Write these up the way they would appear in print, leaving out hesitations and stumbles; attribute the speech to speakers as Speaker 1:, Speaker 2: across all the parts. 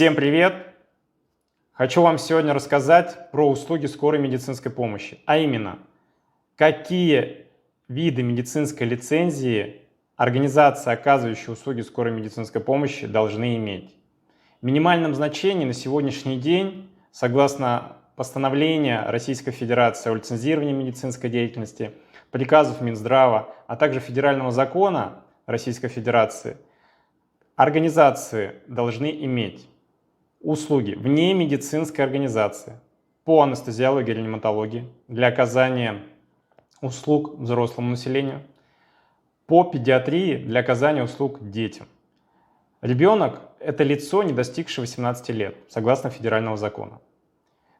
Speaker 1: Всем привет! Хочу вам сегодня рассказать про услуги скорой медицинской помощи, а именно, какие виды медицинской лицензии организации, оказывающие услуги скорой медицинской помощи, должны иметь. В минимальном значении на сегодняшний день, согласно постановления Российской Федерации о лицензировании медицинской деятельности, приказов Минздрава, а также федерального закона Российской Федерации, организации должны иметь услуги вне медицинской организации по анестезиологии и реаниматологии для оказания услуг взрослому населению, по педиатрии для оказания услуг детям. Ребенок– это лицо, не достигшее 18 лет, согласно федерального закона.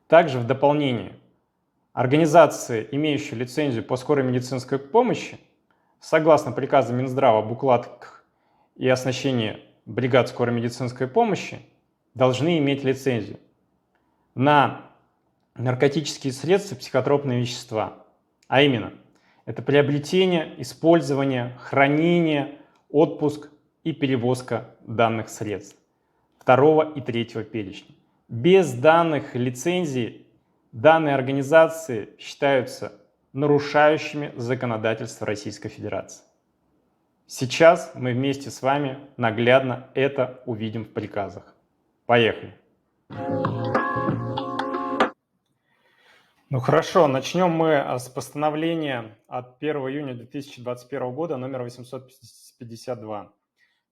Speaker 1: Также в дополнение организации, имеющие лицензию по скорой медицинской помощи, согласно приказу Минздрава об укладках и оснащении бригад скорой медицинской помощи, должны иметь лицензию на наркотические средства, психотропные вещества. А именно, это приобретение, использование, хранение, отпуск и перевозка данных средств второго и третьего перечня. Без данных лицензий данные организации считаются нарушающими законодательство Российской Федерации. Сейчас мы вместе с вами наглядно это увидим в приказах. Поехали. Ну хорошо, начнем мы с постановления от 1 июня 2021 года номер 852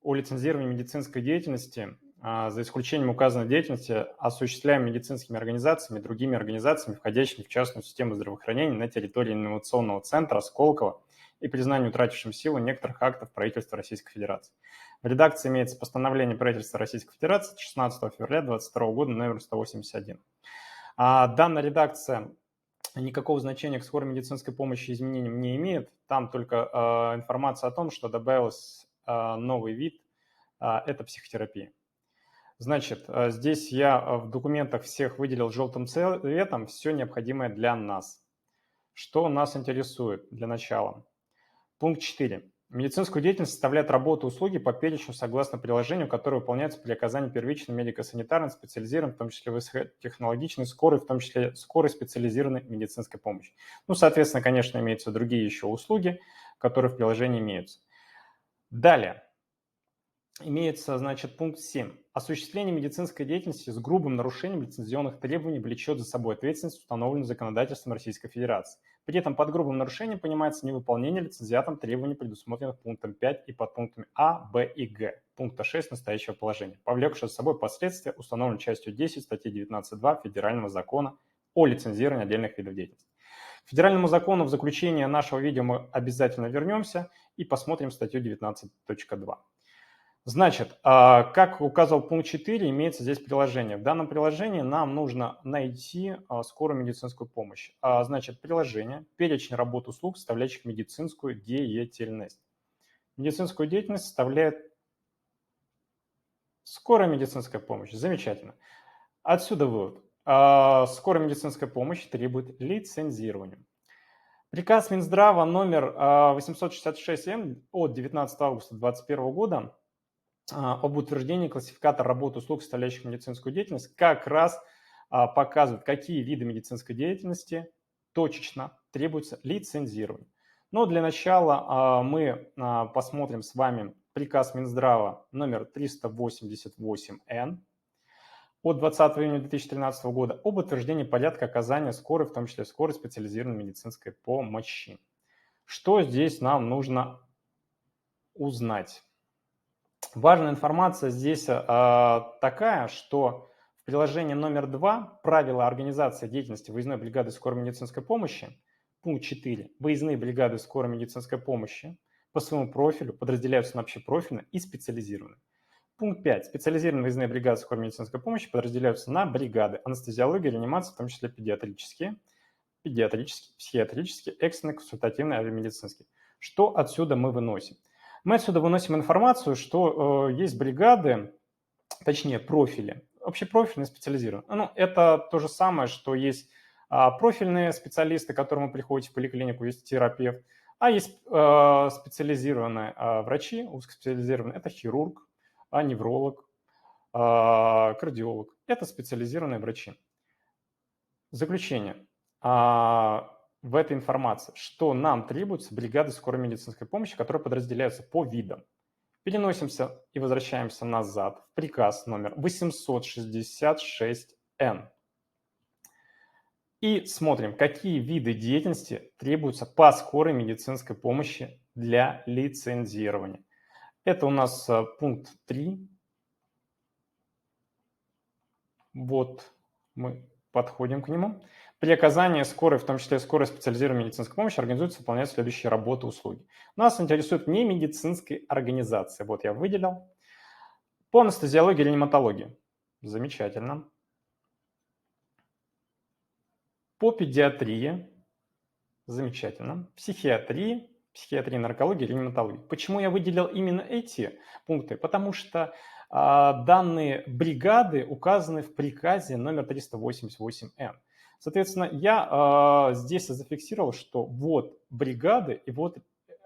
Speaker 1: о лицензировании медицинской деятельности, за исключением указанной деятельности, осуществляемой медицинскими организациями и другими организациями, входящими в частную систему здравоохранения на территории инновационного центра Сколково и признанию утратившим силу некоторых актов правительства Российской Федерации. В редакции имеется постановление правительства Российской Федерации 16 февраля 2022 года номер 181. Данная редакция никакого значения к скорой медицинской помощи изменениям не имеет. Там только информация о том, что добавился новый вид – это психотерапия. Значит, здесь я в документах всех выделил желтым цветом все необходимое для нас. Что нас интересует для начала? Пункт 4. Медицинскую деятельность составляет работа услуги по перечню согласно приложению, которое выполняется при оказании первичной медико-санитарной, специализированной, в том числе высокотехнологичной, скорой, в том числе скорой специализированной медицинской помощи. Ну, соответственно, конечно, имеются другие еще услуги, которые в приложении имеются. Далее. Имеется, значит, пункт 7. Осуществление медицинской деятельности с грубым нарушением лицензионных требований влечет за собой ответственность, установленную законодательством Российской Федерации. При этом под грубым нарушением понимается невыполнение лицензиатом требований, предусмотренных пунктом 5 и подпунктами А, Б и Г, пункта 6 настоящего положения, повлекшее за собой последствия, установленные частью 10 статьи 19.2 Федерального закона о лицензировании отдельных видов деятельности. К федеральному закону в заключение нашего видео мы обязательно вернемся и посмотрим статью 19.2. Значит, как указывал пункт 4, имеется здесь приложение. В данном приложении нам нужно найти скорую медицинскую помощь. Значит, приложение, перечень работ услуг, составляющих медицинскую деятельность. Медицинскую деятельность составляет скорая медицинская помощь. Замечательно. Отсюда вывод. Скорая медицинская помощь требует лицензирования. Приказ Минздрава номер 866М от 19 августа 2021 года об утверждении классификатора работ и услуг, составляющих медицинскую деятельность, как раз показывает, какие виды медицинской деятельности точечно требуется лицензирование. Но для начала мы посмотрим с вами приказ Минздрава номер 388Н от 20 июня 2013 года об утверждении порядка оказания скорой, в том числе скорой специализированной медицинской помощи. Что здесь нам нужно узнать? Важная информация здесь такая, что в приложении номер 2 «Правила организации деятельности выездной бригады скорой медицинской помощи», пункт 4, выездные бригады скорой медицинской помощи по своему профилю подразделяются на общепрофильные и специализированные. Пункт 5. Специализированные выездные бригады скорой медицинской помощи подразделяются на бригады анестезиологии, реанимации, в том числе педиатрические, психиатрические, экстренные, консультативные, авиамедицинские. Что отсюда мы выносим? Мы отсюда выносим информацию, что есть бригады, точнее профили, общепрофильные, специализированные. Ну, это то же самое, что есть профильные специалисты, к которым вы приходите в поликлинику, есть терапевт, а есть специализированные врачи, узкоспециализированные, это хирург, невролог, кардиолог. Это специализированные врачи. Заключение в этой информации, что нам требуется бригады скорой медицинской помощи, которые подразделяются по видам. Переносимся и возвращаемся назад в приказ номер 866Н. И смотрим, какие виды деятельности требуются по скорой медицинской помощи для лицензирования. Это у нас пункт 3. Вот мы подходим к нему. При оказании скорой, в том числе скорой специализированной медицинской помощи, организуются, выполняют следующие работы, услуги. Нас интересует не медицинская организация. Вот я выделил. По анестезиологии и реаниматологии. Замечательно. По педиатрии. Замечательно. Психиатрии, наркологии, реаниматологии. Почему я выделил именно эти пункты? Потому что данные бригады указаны в приказе номер 388Н. Соответственно, я здесь зафиксировал, что вот бригады и вот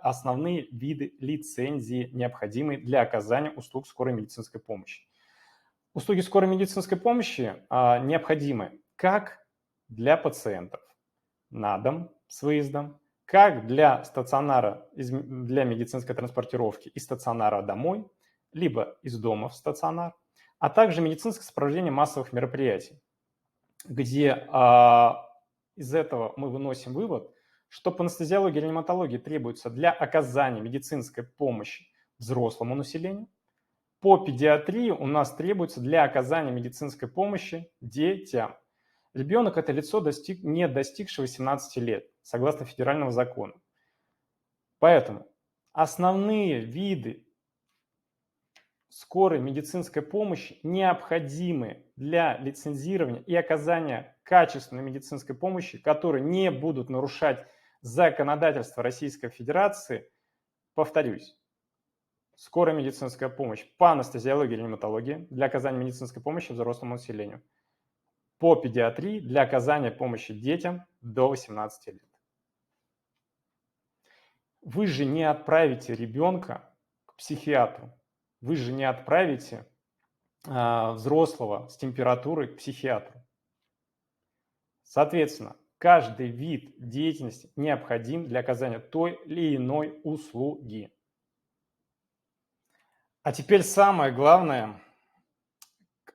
Speaker 1: основные виды лицензии, необходимые для оказания услуг скорой медицинской помощи. Услуги скорой медицинской помощи необходимы как для пациентов на дом с выездом, как для стационара, для медицинской транспортировки из стационара домой, либо из дома в стационар, а также медицинское сопровождение массовых мероприятий, где из этого мы выносим вывод, что по анестезиологии и реаниматологии требуется для оказания медицинской помощи взрослому населению, по педиатрии у нас требуется для оказания медицинской помощи детям. Ребенок – это лицо, не достигшее 18 лет, согласно федеральному закону. Поэтому основные виды скорой медицинской помощи необходимы для лицензирования и оказания качественной медицинской помощи, которые не будут нарушать законодательство Российской Федерации. Повторюсь, скорая медицинская помощь по анестезиологии и реаниматологии для оказания медицинской помощи взрослому населению. По педиатрии для оказания помощи детям до 18 лет. Вы же не отправите ребенка к психиатру. Вы же не отправите взрослого с температурой к психиатру. Соответственно, каждый вид деятельности необходим для оказания той или иной услуги. А теперь самое главное,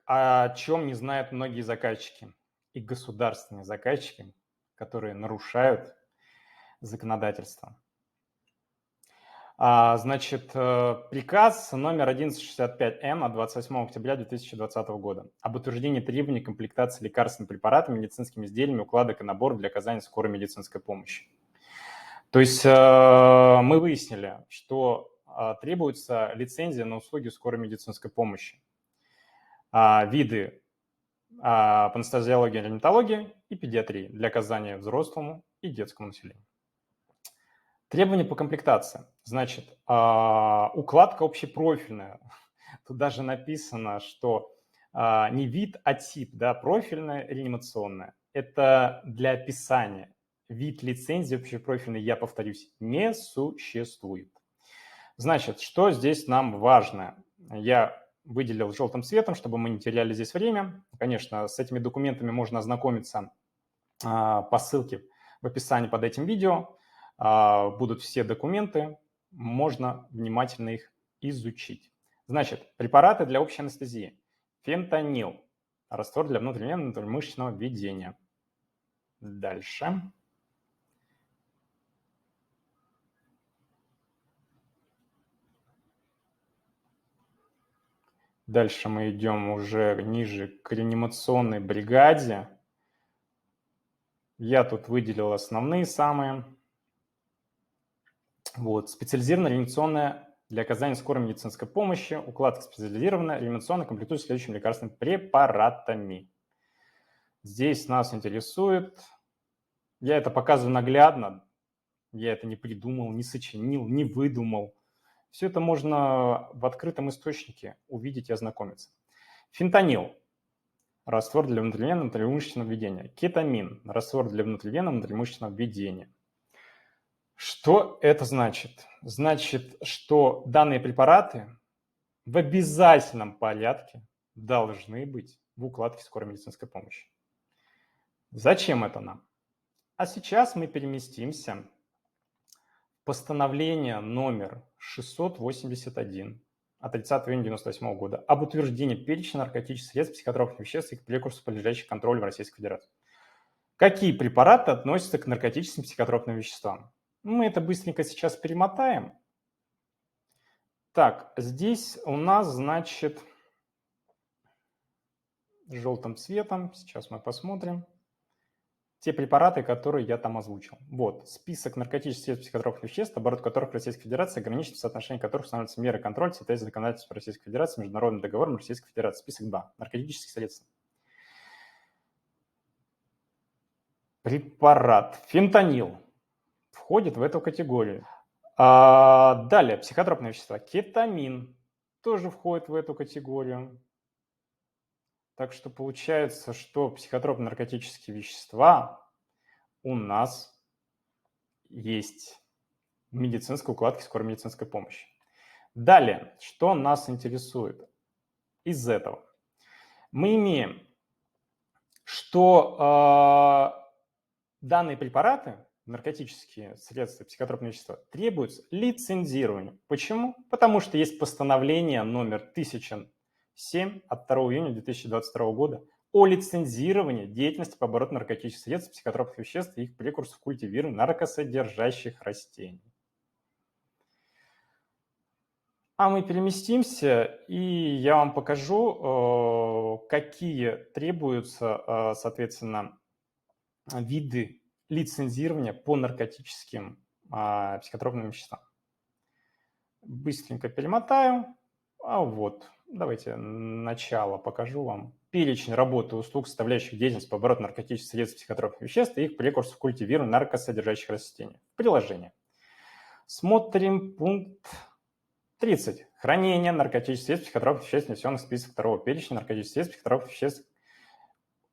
Speaker 1: о чем не знают многие заказчики и государственные заказчики, которые нарушают законодательство. Значит, приказ номер 1165М от 28 октября 2020 года об утверждении требований комплектации лекарственными препаратами, медицинскими изделиями, укладок и наборов для оказания скорой медицинской помощи. То есть мы выяснили, что требуется лицензия на услуги скорой медицинской помощи. Виды по анестезиологии, реаниматологии и педиатрии для оказания взрослому и детскому населению. Требования по комплектации. Значит, укладка общепрофильная. Тут даже написано, что не вид, а тип, да, профильная, реанимационная. Это для описания. Вид лицензии общепрофильной, я повторюсь, не существует. Значит, что здесь нам важно? Я выделил желтым цветом, чтобы мы не теряли здесь время. Конечно, с этими документами можно ознакомиться по ссылке в описании под этим видео. Будут все документы, можно внимательно их изучить. Значит, препараты для общей анестезии. Фентанил, раствор для внутреннего внутримышечного введения. Дальше. Дальше мы идем уже ниже к реанимационной бригаде. Я тут выделил основные самые. Вот, специализированная реанимационная для оказания скорой медицинской помощи, укладка специализированная, реанимационная, комплектуется следующими лекарственными препаратами. Здесь нас интересует, я это показываю наглядно, я это не придумал, не сочинил, не выдумал. Все это можно в открытом источнике увидеть и ознакомиться. Фентанил, раствор для внутривенного внутримышечного введения. Кетамин, раствор для внутривенного внутримышечного введения. Что это значит? Значит, что данные препараты в обязательном порядке должны быть в укладке скорой медицинской помощи. Зачем это нам? А сейчас мы переместимся в постановление номер 681 от 30 июня 1998 года об утверждении перечня наркотических средств, психотропных веществ и их прекурсоров, подлежащих контролю в Российской Федерации. Какие препараты относятся к наркотическим психотропным веществам? Мы это быстренько сейчас перемотаем. Так, здесь у нас, значит, желтым цветом, сейчас мы посмотрим, те препараты, которые я там озвучил. Вот, список наркотических средств, психотропных веществ, оборот которых в Российской Федерации ограничен, в соотношении которых устанавливаются меры контроля в соответствии с законодательством Российской Федерации, международным договором Российской Федерации. Список 2. Наркотических средств. Препарат фентанил входит в эту категорию. Далее, психотропные вещества. Кетамин тоже входит в эту категорию. Так что получается, что психотропно-наркотические вещества у нас есть в медицинской укладке скорой медицинской помощи. Далее, что нас интересует из этого? Мы имеем, что данные препараты, наркотические средства, психотропные вещества, требуются лицензированию. Почему? Потому что есть постановление номер 1007 от 2 июня 2022 года о лицензировании деятельности по обороту наркотических средств, психотропных веществ и их прекурсоров, культивированных наркосодержащих растений. А мы переместимся, и я вам покажу, какие требуются, соответственно, виды лицензирования по наркотическим психотропным веществам. Быстренько перемотаю. Вот, давайте начало покажу вам. Перечень работы и услуг, составляющих деятельность по обороту наркотических средств, психотропных веществ и их прекурсоров, культивированных наркосодержащих растений. Приложение. Смотрим пункт 30. Хранение наркотических средств, психотропных веществ, внесенных в список второго перечня наркотических средств, психотропных веществ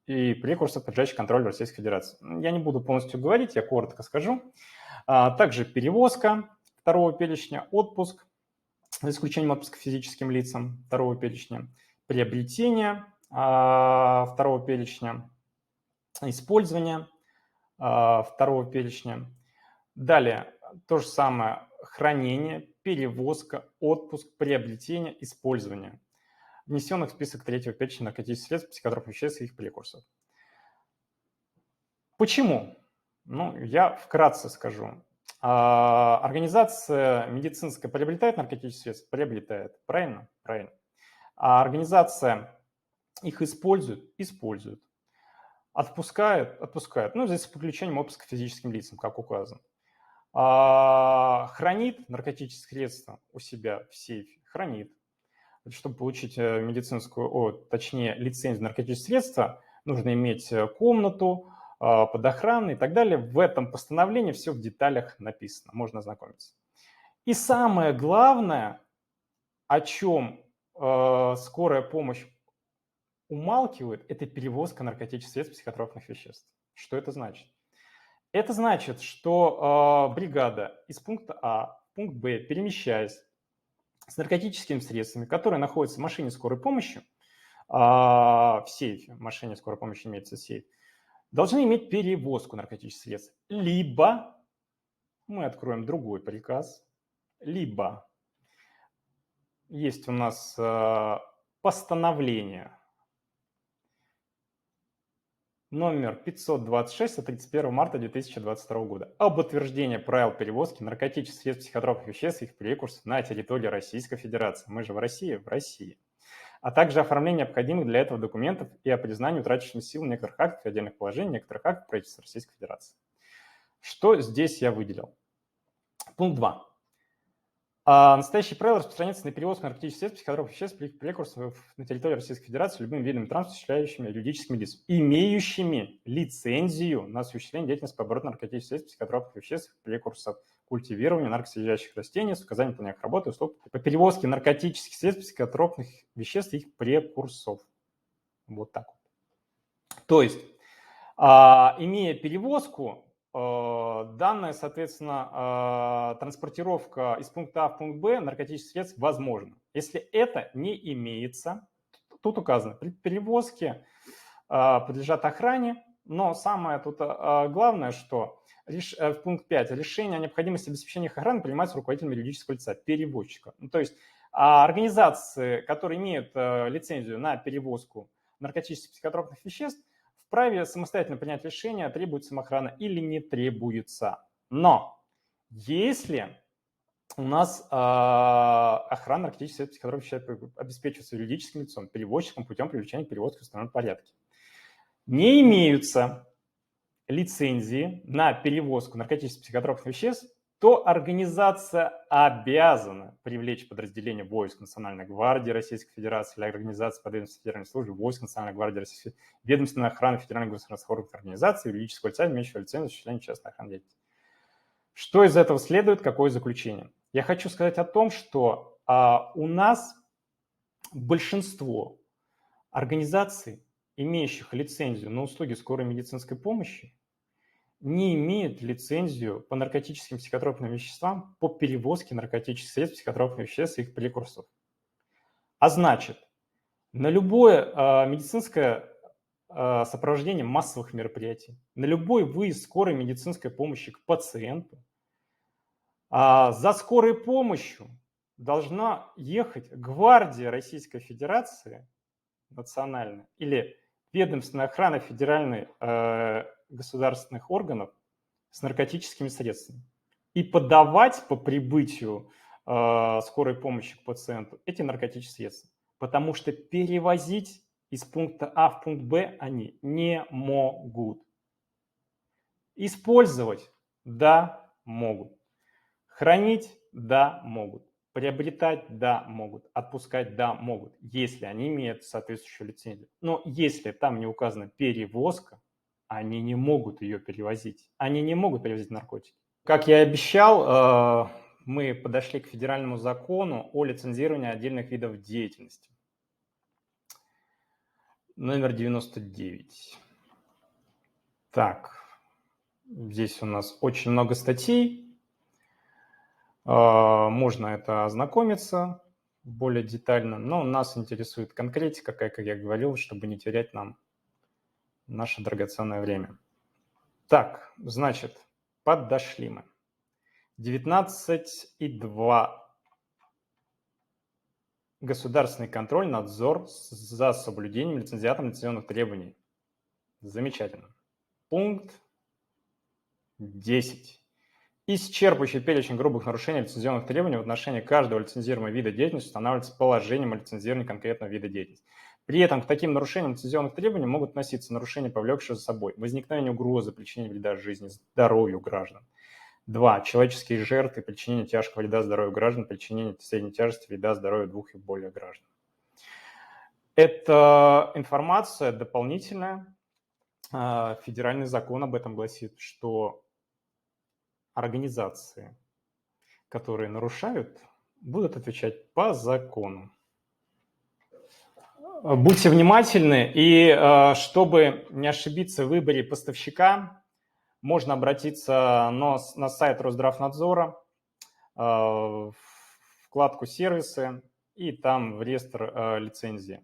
Speaker 1: и прекурсоров, подлежащих контролю Российской Федерации. Я не буду полностью говорить, я коротко скажу. Также перевозка второго перечня, отпуск, за исключением отпуска физическим лицам второго перечня, приобретение второго перечня, использование второго перечня. Далее то же самое хранение, перевозка, отпуск, приобретение, использование внесенных в список третьего перечня наркотических средств, психотропных веществ и их прекурсоров. Почему? Ну, я вкратце скажу. Организация медицинская приобретает наркотические средства? Приобретает. Правильно? Правильно. А организация их использует? Использует. Отпускает? Отпускает. Ну, за исключением отпуска физическим лицам, как указано. Хранит наркотические средства у себя в сейфе? Хранит. Чтобы получить медицинскую, точнее, лицензию на наркотические средства, нужно иметь комнату под охраной и так далее. В этом постановлении все в деталях написано, можно ознакомиться. И самое главное, о чем скорая помощь умалчивает, это перевозка наркотических средств, психотропных веществ. Что это значит? Это значит, что бригада из пункта А в пункт Б, перемещаясь с наркотическими средствами, которые находятся в машине скорой помощи, в сейфе, в машине скорой помощи имеется сейф, должны иметь перевозку наркотических средств. Либо мы откроем другой приказ, либо есть у нас постановление номер 526 от 31 марта 2022 года об утверждении правил перевозки наркотических средств, психотропных веществ и их прекурсоров на территории Российской Федерации. Мы же в России, а также оформление необходимых для этого документов и о признании утраченной силы некоторых актов и отдельных положений некоторых актов правительства Российской Федерации. Что здесь я выделил? Пункт 2. Настоящие правила распространяются на перевозку наркотических средств, психотропных веществ, прекурсоров на территории Российской Федерации любыми видами транспорта, осуществляющими юридическими лицами, имеющими лицензию на осуществление деятельности по обороту наркотических средств, психотропных веществ, прекурсоров, культивированию наркосодержащих растений с указанием выполнения работы и услуг по перевозке наркотических средств, психотропных веществ и их прекурсоров. Вот так вот. То есть, имея перевозку, данная, соответственно, транспортировка из пункта А в пункт Б наркотических средств возможна. Если это не имеется, тут указано, перевозки подлежат охране, но самое тут главное, что в пункт 5 решение о необходимости обеспечения их охраны принимается руководителем юридического лица, перевозчика. Ну, то есть организации, которые имеют лицензию на перевозку наркотических психотропных веществ, вправе самостоятельно принять решение, требуется им охрана или не требуется. Но если у нас охрана наркотических психотропных веществ обеспечивается юридическим лицом, перевозчиком путем привлечения к перевозке в установленном порядке, не имеются лицензии на перевозку наркотических психотропных веществ, то организация обязана привлечь подразделение войск Национальной гвардии Российской Федерации или организации подведомственной федеральной службы войск Национальной гвардии Российской Федерации, ведомственной охраны федеральных государственных органов организации, юридического лица, имеющего лицензию осуществления частной охраны деятельности. Что из этого следует, какое заключение? Я хочу сказать о том, что у нас большинство организаций, имеющих лицензию на услуги скорой медицинской помощи, не имеют лицензию по наркотическим психотропным веществам по перевозке наркотических средств, психотропных веществ и их прекурсоров. А значит, на любое медицинское сопровождение массовых мероприятий, на любой выезд скорой медицинской помощи к пациенту, за скорой помощью должна ехать гвардия Российской Федерации национальная или ведомственная охрана федеральных государственных органов с наркотическими средствами и подавать по прибытию скорой помощи к пациенту эти наркотические средства, потому что перевозить из пункта А в пункт Б они не могут. Использовать – да, могут. Хранить – да, могут. Приобретать – да, могут. Отпускать – да, могут, если они имеют соответствующую лицензию. Но если там не указана перевозка, они не могут ее перевозить. Они не могут перевозить наркотики. Как я и обещал, мы подошли к федеральному закону о лицензировании отдельных видов деятельности. Номер 99. Так, здесь у нас очень много статей. Можно это ознакомиться более детально, но нас интересует конкретика, как я говорил, чтобы не терять нам наше драгоценное время. Так, значит, подошли мы. 19.2. Государственный контроль, надзор за соблюдением лицензиатом лицензионных требований. Замечательно. Пункт 10. Исчерпывающий перечень грубых нарушений лицензионных требований в отношении каждого лицензируемого вида деятельности устанавливается положением о лицензировании конкретного вида деятельности. При этом к таким нарушениям лицензионных требований могут относиться нарушения, повлекшие за собой возникновение угрозы, причинение вреда жизни, здоровью граждан. 2. Человеческие жертвы, причинение тяжкого вреда здоровью граждан, причинение средней тяжести вреда здоровью 2 и более граждан. Это информация дополнительная. Федеральный закон об этом гласит, что организации, которые нарушают, будут отвечать по закону. Будьте внимательны, и чтобы не ошибиться в выборе поставщика, можно обратиться на сайт Росздравнадзора, вкладку «Сервисы» и там в реестр лицензии.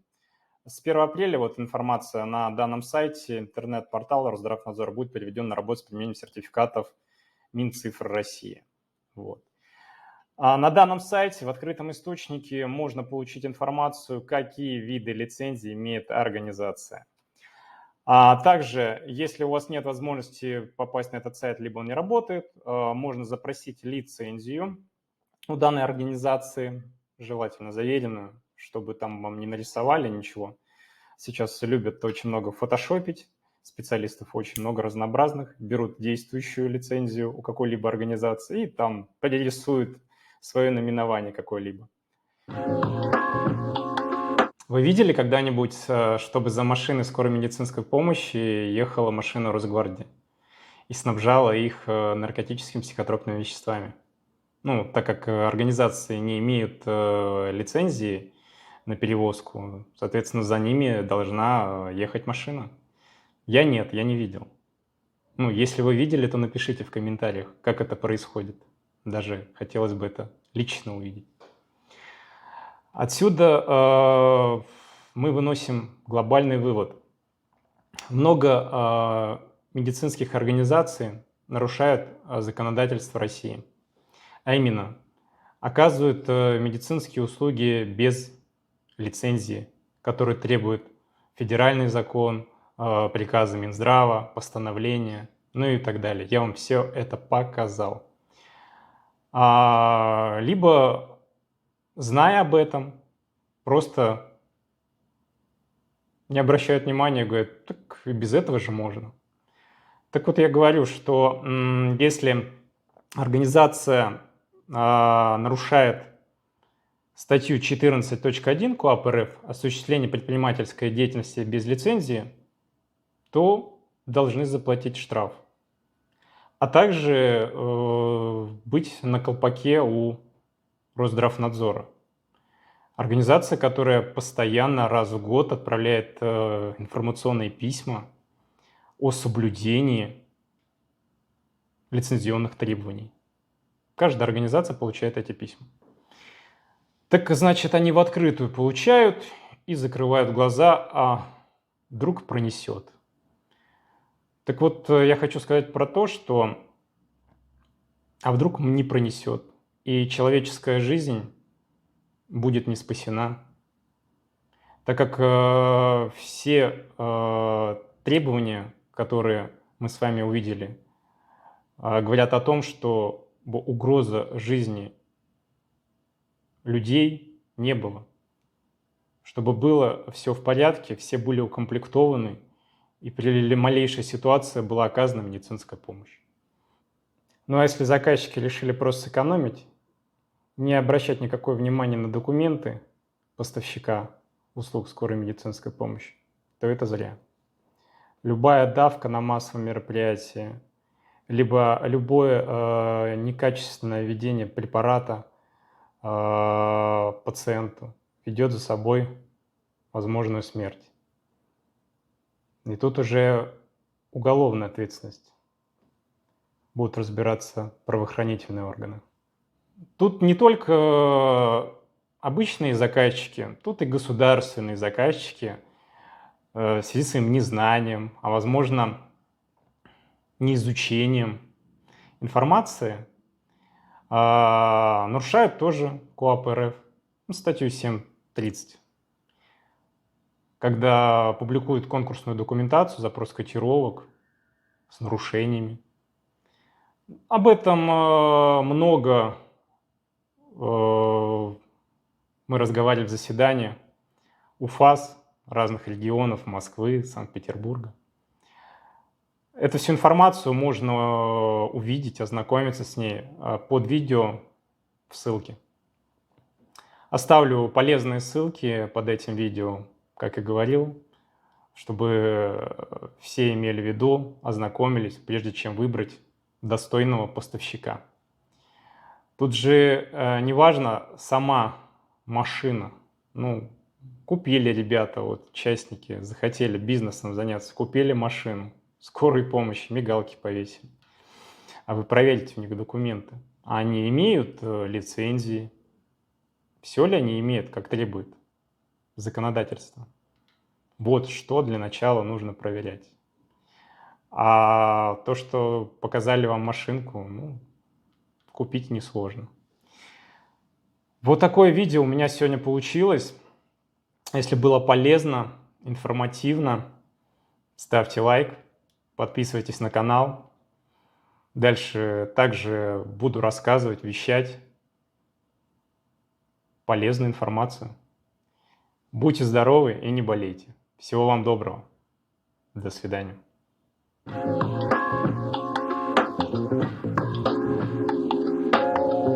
Speaker 1: С 1 апреля вот информация на данном сайте, интернет-портал Росздравнадзора будет переведен на работу с применением сертификатов Минцифры России. Вот. На данном сайте в открытом источнике можно получить информацию, какие виды лицензий имеет организация. А также, если у вас нет возможности попасть на этот сайт, либо он не работает, можно запросить лицензию у данной организации, желательно заверенную, чтобы там вам не нарисовали ничего. Сейчас любят очень много фотошопить. Специалистов очень много разнообразных, берут действующую лицензию у какой-либо организации и там перерисуют свое наименование какое-либо. Вы видели когда-нибудь, чтобы за машиной скорой медицинской помощи ехала машина Росгвардии и снабжала их наркотическими психотропными веществами? Ну, так как организации не имеют лицензии на перевозку, соответственно, за ними должна ехать машина. Я нет, я не видел. Ну, если вы видели, то напишите в комментариях, как это происходит. Даже хотелось бы это лично увидеть. Отсюда мы выносим глобальный вывод. Много медицинских организаций нарушают законодательство России, а именно оказывают медицинские услуги без лицензии, которые требует федеральный закон, приказы Минздрава, постановления, ну и так далее. Я вам все это показал. Либо, зная об этом, просто не обращают внимания, говорят, так и без этого же можно. Так вот, я говорю, что если организация нарушает статью 14.1 КоАП РФ «Осуществление предпринимательской деятельности без лицензии», то должны заплатить штраф, а также быть на колпаке у Росздравнадзора. Организация, которая постоянно раз в год отправляет информационные письма о соблюдении лицензионных требований. Каждая организация получает эти письма. Так, значит, они в открытую получают и закрывают глаза, а вдруг пронесет. Так вот, я хочу сказать про то, что а вдруг не пронесет, и человеческая жизнь будет не спасена, так как все требования, которые мы с вами увидели, говорят о том, что угроза жизни людей не было. Чтобы было все в порядке, все были укомплектованы, и при малейшей ситуации была оказана медицинская помощь. Ну а если заказчики решили просто сэкономить, не обращать никакое внимание на документы поставщика услуг скорой медицинской помощи, то это зря. Любая давка на массовом мероприятии, либо любое некачественное введение препарата пациенту ведет за собой возможную смерть. И тут уже уголовная ответственность. Будут разбираться правоохранительные органы. Тут не только обычные заказчики, тут и государственные заказчики в связи с своим незнанием, а возможно неизучением информации нарушают тоже КоАП РФ, статью 7.30, когда публикуют конкурсную документацию, запрос котировок с нарушениями. Об этом много мы разговаривали в заседании УФАС разных регионов, Москвы, Санкт-Петербурга. Эту всю информацию можно увидеть, ознакомиться с ней под видео в ссылке. Оставлю полезные ссылки под этим видео, как и говорил, чтобы все имели в виду, ознакомились, прежде чем выбрать достойного поставщика. Тут же не важно сама машина. Ну, купили ребята, вот участники, захотели бизнесом заняться, купили машину, скорой помощи, мигалки повесили. А вы проверите у них документы. Они имеют лицензии? Все ли они имеют, как требует законодательство? Вот что для начала нужно проверять. А то, что показали вам машинку, ну, купить несложно. Вот такое видео у меня сегодня получилось. Если было полезно, информативно, ставьте лайк, подписывайтесь на канал. Дальше также буду рассказывать, вещать полезную информацию. Будьте здоровы и не болейте. Всего вам доброго. До свидания.